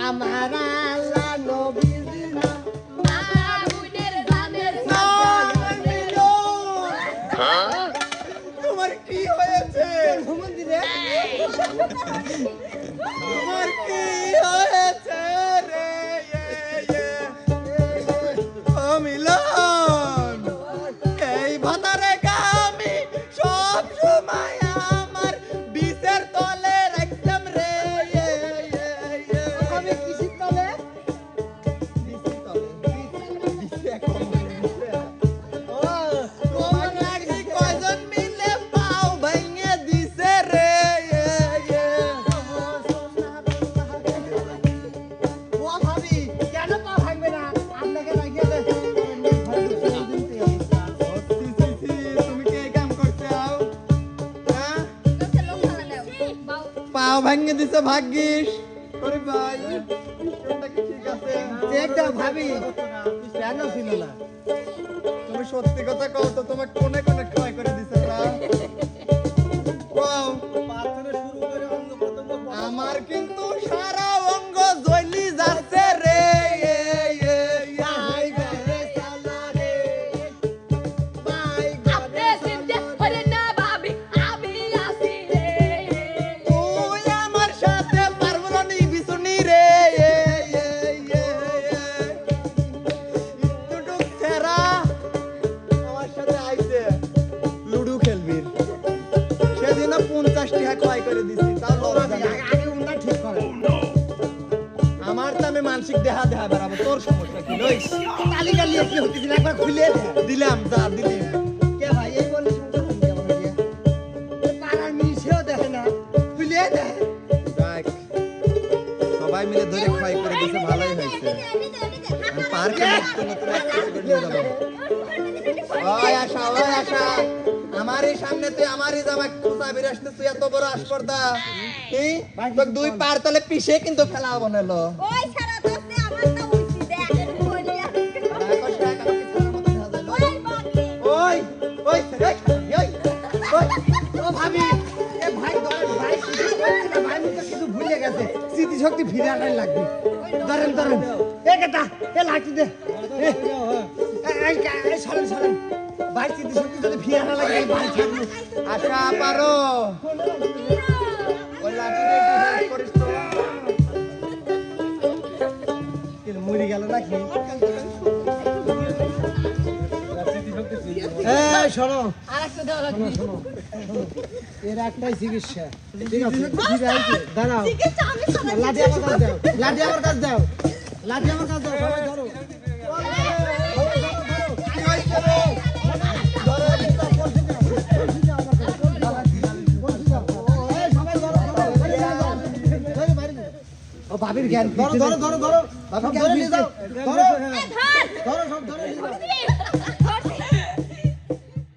আমার আল্লাহ নবীর নাম আগুনের জানের তোমার কি হয়েছে মন্দিরে তোমার কি হয়েছে রে ও মিলন এই ভাতারে আমি সব সময় আমার বিচের তলে রাখতাম রে আমি কিসির তলে বিচের তলে বিচে কম ও তোমার নাকি কয়জন মিলে পাও ভেঙে দিছে রে ও ভাবি কেন পা ভাঙবে না আপনাকে লাগিয়ে দে তুমি কি এই কাম করতে আও হ্যাঁ লোকে লোক চালালেও বাউ পাও ভেঙে দিছে ভাগ্যিস ওরে ভাই কোনটা কি ঠিক আছে একটা ভাবি কেন ছিল না তুমি সত্যি কথা কও তো তোমার কোনে কোনে ক্ষয় করে দিছে না কও আমার কিন্তু সারা অঙ্গ জ্বলি যাচ্ছে রে ভাই ঘরে চালা রে ভাই আপনি চিনতে পারেন না ভাবি আমি আছি রে তুই আমার সাথে পারবো না নি বিছুনি রে টুটুক সেরা আমার সাথে আইছে লুডু খেলবি সেদিন 50 টাকা ক্ষয় করে দিছি তাও লজ্জা নেই। আগে উন্না ঠিক করে আমার তো আমি মানসিক দেহা দেহা বেড়াবো তোর সমস্যা কি লইস তালি গালি কি হইতেছিল একবার খুলে দে দিলাম যা দিলি কে ভাই এই বলে সংসার আমি কেমন দিয়া পাড়ার মিশেও দেখে না খুলে দে দেখ সবাই মিলে ধরে ক্ষয় করে দিছে ভালোই হয়েছে আমি পার্কে নতুন নতুন activity নিয়ে যাবো ওই আশা আমারই সামনে তুই আমারই জামা খুঁচা বিরাসতে তুই এত বড় আসপর্দা কি তোর দুই পার তলে পিছে কিন্তু ফেলা হবো নালো ওই সারা দোস্তে আমার তো উঠছি দেখ বলিয়া ওই বাকি ওই ওই রে ওই ওই ও ভাবি এ ভাই ভাই ভাই মুখে কিছু ভুলে গেছে স্মৃতি শক্তি ফিরে আনাই লাগবে ধরেন ধরেন এ কেটা এ লাঠি দে এই সরেন সরেন ভাই স্মৃতি শক্তি যদি ফিরে আনা লাগে ভাই ছাড়বো আশা পারো ওই লাঠি দিয়ে একটু হেল্প করিস তো মরে গেল নাকি এই শোনো আরেকটা দেওয়া লাগবে এর একটাই চিকিৎসা ঠিক আছে দাঁড়াও চিকিৎসা আমি শোনা লাঠি আমার কাছে দাও লাঠি আমার কাছে দাও লাঠি আমার কাছে দাও সবাই ধরো কি হইছে রে ধরে দিতা পড়ছে না ও ভাবির জ্ঞান ধরো ধরো ধরো ধরো ভাবির জ্ঞান ধরো ধরো ধর ধরো সব ধরো